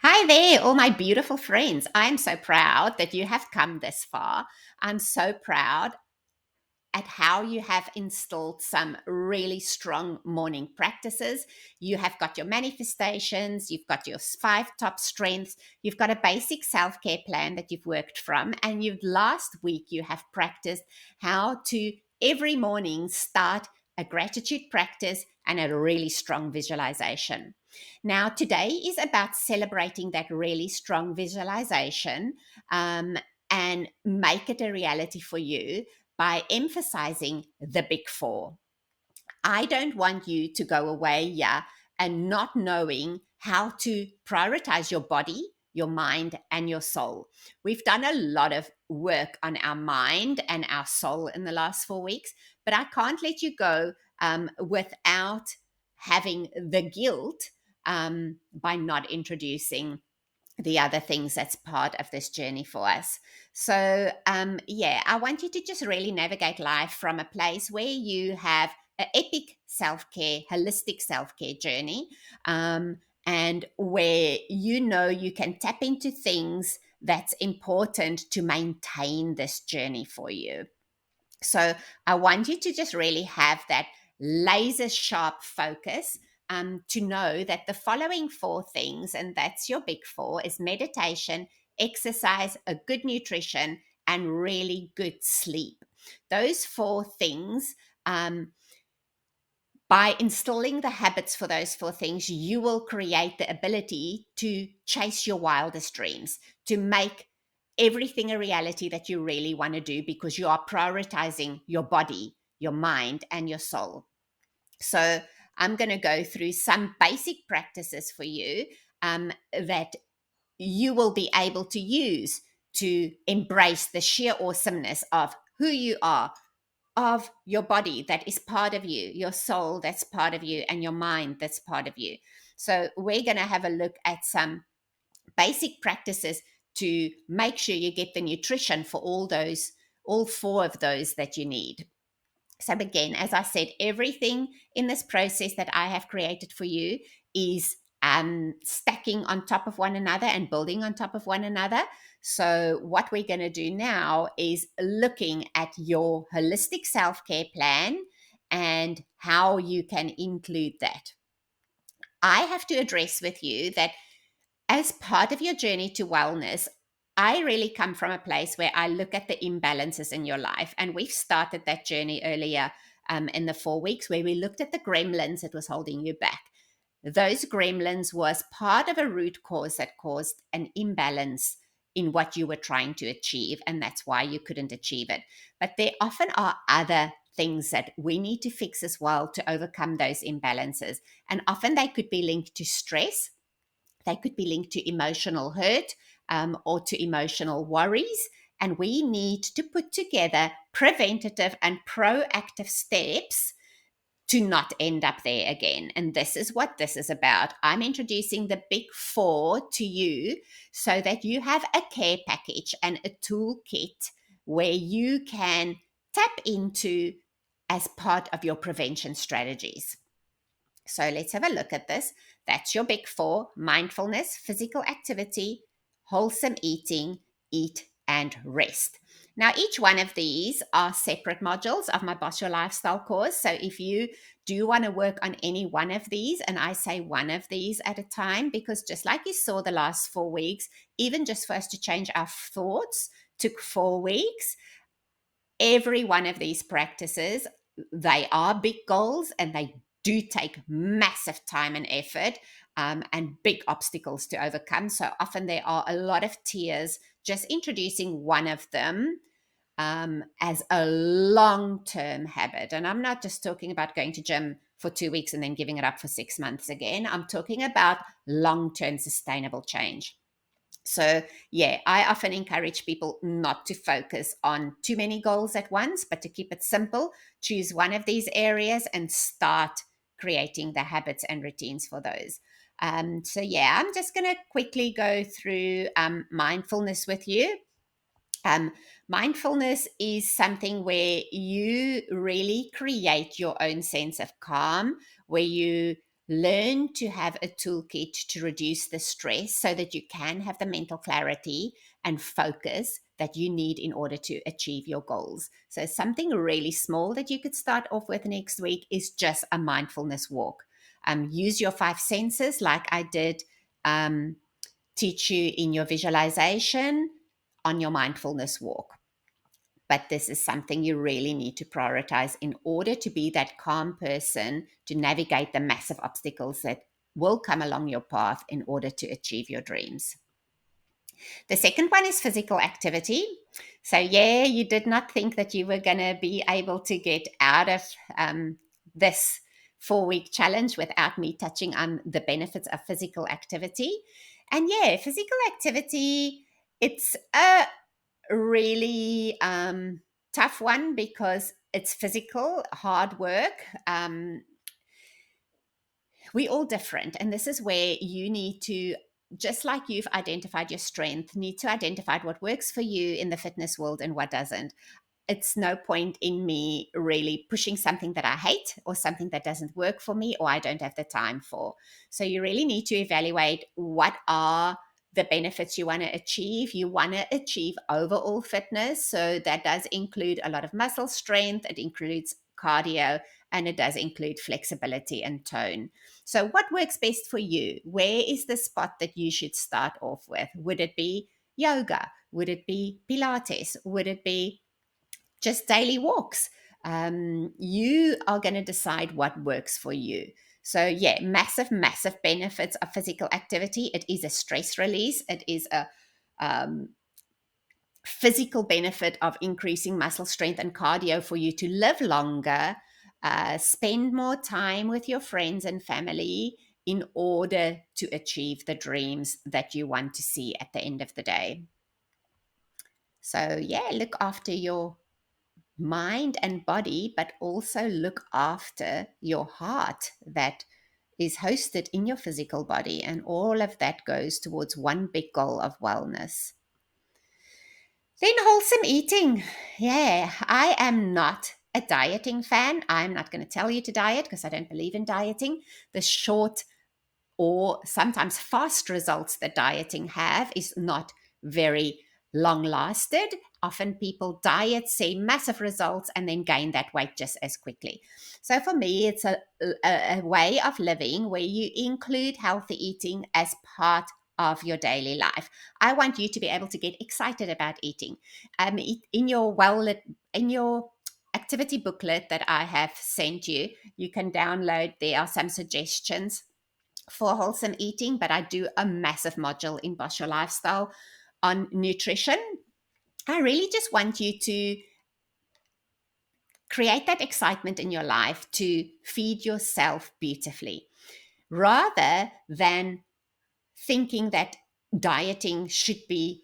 Hi there, all my beautiful friends. I'm so proud that you have come this far. I'm so proud at how you have instilled some really strong morning practices. You have got your manifestations, you've got your five top strengths, you've got a basic self care plan that you've worked from, and you've last week you have practiced how to every morning start a gratitude practice and a really strong visualization. Now, today is about celebrating that really strong visualization and make it a reality for you by emphasizing the big four. I don't want you to go away, yeah, and not knowing how to prioritize your body, your mind, and your soul. We've done a lot of work on our mind and our soul in the last 4 weeks, but I can't let you go without having the guilt by not introducing the other things that's part of this journey for us. So, yeah, I want you to just really navigate life from a place where you have an epic self care, holistic self care journey, and where you know you can tap into things that's important to maintain this journey for you. So I want you to just really have that laser sharp focus to know that the following four things, and that's your big four, is meditation, exercise, a good nutrition, and really good sleep. Those four things, by instilling the habits for those four things, you will create the ability to chase your wildest dreams, to make everything a reality that you really want to do because you are prioritizing your body, your mind, and your soul. So, I'm going to go through some basic practices for you that you will be able to use to embrace the sheer awesomeness of who you are, of your body that is part of you, your soul that's part of you, and your mind that's part of you. So, we're going to have a look at some basic practices to make sure you get the nutrition for all four of those that you need. So, again, as I said, everything in this process that I have created for you is stacking on top of one another and building on top of one another. So, what we're going to do now is looking at your holistic self care plan and how you can include that. I have to address with you that as part of your journey to wellness, I really come from a place where I look at the imbalances in your life. And we've started that journey earlier in the 4 weeks where we looked at the gremlins that was holding you back. Those gremlins was part of a root cause that caused an imbalance in what you were trying to achieve. And that's why you couldn't achieve it. But there often are other things that we need to fix as well to overcome those imbalances. And often they could be linked to stress, they could be linked to emotional hurt or to emotional worries. And we need to put together preventative and proactive steps to not end up there again. And this is what this is about. I'm introducing the big four to you so that you have a care package and a toolkit where you can tap into as part of your prevention strategies. So let's have a look at this. That's your big four: mindfulness, physical activity, wholesome eating, eat, and rest. Now, each one of these are separate modules of my Boss Your Lifestyle course. So if you do want to work on any one of these, and I say one of these at a time, because just like you saw the last 4 weeks, even just for us to change our thoughts took 4 weeks. Every one of these practices, they are big goals and they do take massive time and effort and big obstacles to overcome. So often there are a lot of tears just introducing one of them as a long term habit. And I'm not just talking about going to gym for 2 weeks and then giving it up for 6 months again. I'm talking about long term sustainable change. So, yeah, I often encourage people not to focus on too many goals at once, but to keep it simple. Choose one of these areas and start creating the habits and routines for those. So, yeah, I'm just going to quickly go through mindfulness with you. Um, Mindfulness is something where you really create your own sense of calm, where you Learn to have a toolkit to reduce the stress so that you can have the mental clarity and focus that you need in order to achieve your goals. So, something really small that you could start off with next week is just a mindfulness walk. Use your five senses, like I did teach you in your visualization on your mindfulness walk. But this is something you really need to prioritize in order to be that calm person to navigate the massive obstacles that will come along your path in order to achieve your dreams. The second one is physical activity. So, yeah, you did not think that you were going to be able to get out of this 4 week challenge without me touching on the benefits of physical activity. And yeah, physical activity, it's a really tough one because it's physical, hard work. We're all different. And this is where you need to, just like you've identified your strength, need to identify what works for you in the fitness world and what doesn't. It's no point in me really pushing something that I hate or something that doesn't work for me or I don't have the time for. So you really need to evaluate what are the benefits you want to achieve. You want to achieve overall fitness. So that does include a lot of muscle strength, it includes cardio, and it does include flexibility and tone. So, what works best for you? Where is the spot that you should start off with? Would it be yoga? Would it be Pilates? Would it be just daily walks? You are going to decide what works for you. So, yeah, massive, massive benefits of physical activity. It is a stress release, it is a um, physical benefit of increasing muscle strength and cardio for you to live longer, spend more time with your friends and family in order to achieve the dreams that you want to see at the end of the day. So, yeah, look after your mind and body, but also look after your heart that is hosted in your physical body. And all of that goes towards one big goal of wellness. Then wholesome eating. Yeah, I am not a dieting fan. I'm not going to tell you to diet because I don't believe in dieting. The short or sometimes fast results that dieting have is not very long lasted. Often people diet, see massive results, and then gain that weight just as quickly. So for me, it's a way of living where you include healthy eating as part of your daily life. I want you to be able to get excited about eating. In your in your activity booklet that I have sent you, you can download. There are some suggestions for wholesome eating, but I do a massive module in Boss Your Lifestyle on nutrition. I really just want you to create that excitement in your life to feed yourself beautifully rather than thinking that dieting should be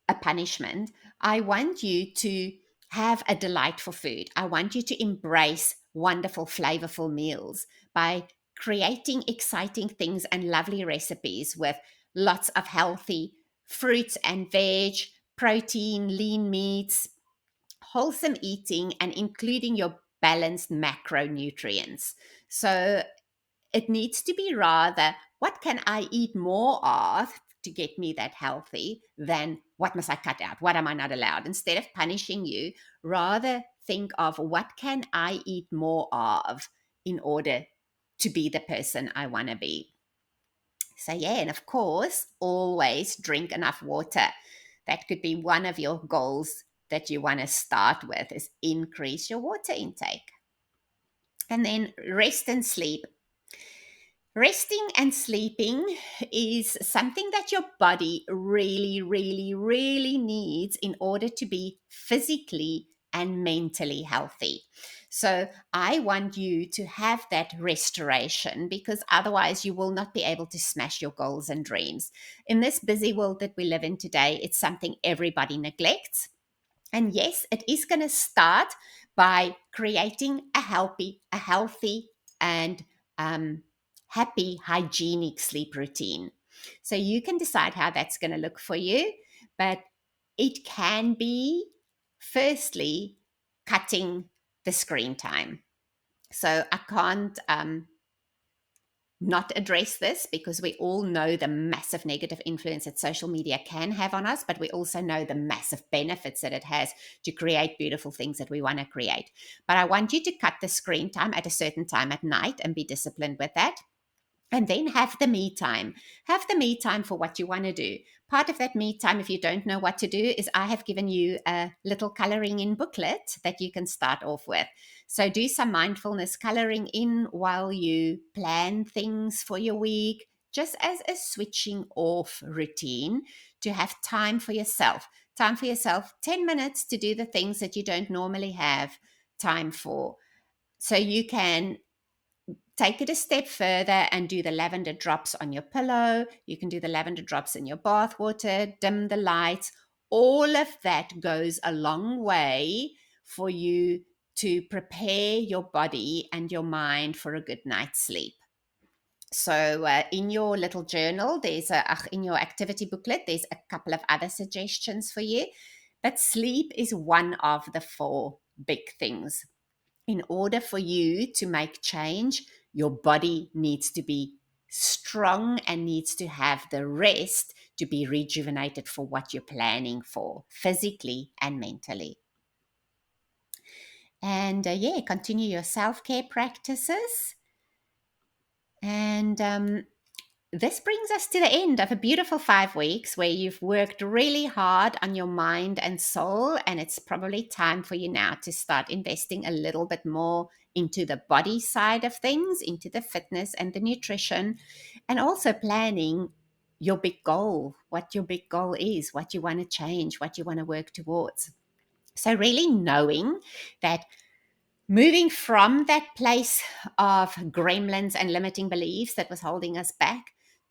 a punishment. I want you to have a delight for food. I want you to embrace wonderful, flavorful meals by creating exciting things and lovely recipes with lots of healthy fruits and veg, protein, lean meats, wholesome eating, and including your balanced macronutrients. So it needs to be rather what can I eat more of to get me that healthy than what must I cut out? What am I not allowed? Instead of punishing you, rather think of what can I eat more of in order to be the person I want to be. So, yeah, and of course, always drink enough water. That could be one of your goals that you want to start with is increase your water intake. And then rest and sleep. Resting and sleeping is something that your body really, really, really needs in order to be physically and mentally healthy. So, I want you to have that restoration because otherwise, you will not be able to smash your goals and dreams. In this busy world that we live in today, it's something everybody neglects. And yes, it is going to start by creating a healthy and happy, hygienic sleep routine. So you can decide how that's going to look for you, but it can be, firstly, cutting the screen time. So I can't not address this, because we all know the massive negative influence that social media can have on us, but we also know the massive benefits that it has to create beautiful things that we want to create. But I want you to cut the screen time at a certain time at night and be disciplined with that. And then have the me time. Have the me time for what you want to do. Part of that me time, if you don't know what to do, is I have given you a little coloring in booklet that you can start off with. So do some mindfulness coloring in while you plan things for your week, just as a switching off routine to have time for yourself. Time for yourself, 10 minutes to do the things that you don't normally have time for. So you can take it a step further and do the lavender drops on your pillow. You can do the lavender drops in your bath water, dim the lights. All of that goes a long way for you to prepare your body and your mind for a good night's sleep. So in your little journal, in your activity booklet, there's a couple of other suggestions for you. But sleep is one of the 4 big things. In order for you to make change, your body needs to be strong and needs to have the rest to be rejuvenated for what you're planning for, physically and mentally. And continue your self-care practices. And this brings us to the end of a beautiful 5 weeks where you've worked really hard on your mind and soul. And it's probably time for you now to start investing a little bit more into the body side of things, into the fitness and the nutrition, and also planning your big goal, what your big goal is, what you want to change, what you want to work towards. So really knowing that moving from that place of gremlins and limiting beliefs that was holding us back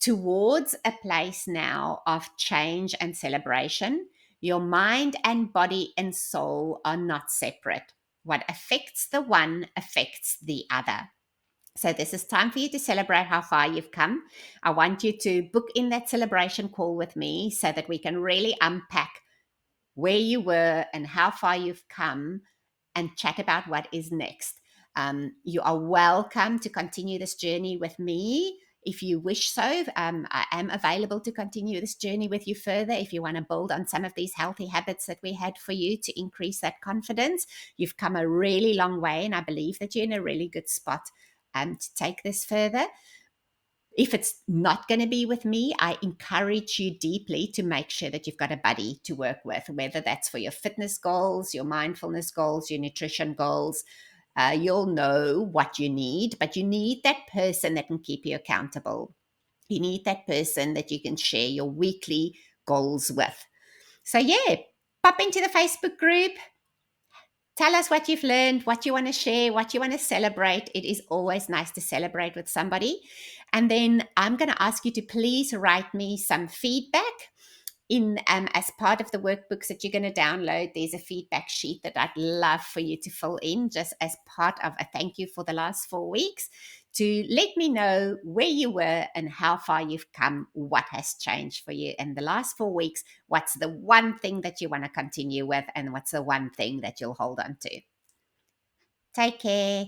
towards a place now of change and celebration. Your mind and body and soul are not separate. What affects the one affects the other. So this is time for you to celebrate how far you've come. I want you to book in that celebration call with me so that we can really unpack where you were and how far you've come and chat about what is next. You are welcome to continue this journey with me if you wish so. I am available to continue this journey with you further if you want to build on some of these healthy habits that we had for you to increase that confidence. You've come a really long way, and I believe that you're in a really good spot to take this further. If it's not going to be with me, I encourage you deeply to make sure that you've got a buddy to work with, whether that's for your fitness goals, your mindfulness goals, your nutrition goals. You'll know what you need, but you need that person that can keep you accountable. You need that person that you can share your weekly goals with. So, pop into the Facebook group. Tell us what you've learned, what you want to share, what you want to celebrate. It is always nice to celebrate with somebody. And then I'm going to ask you to please write me some feedback. As part of the workbooks that you're going to download, there's a feedback sheet that I'd love for you to fill in just as part of a thank you for the last 4 weeks, to let me know where you were and how far you've come, what has changed for you in the last 4 weeks, what's the one thing that you want to continue with, and what's the one thing that you'll hold on to. Take care.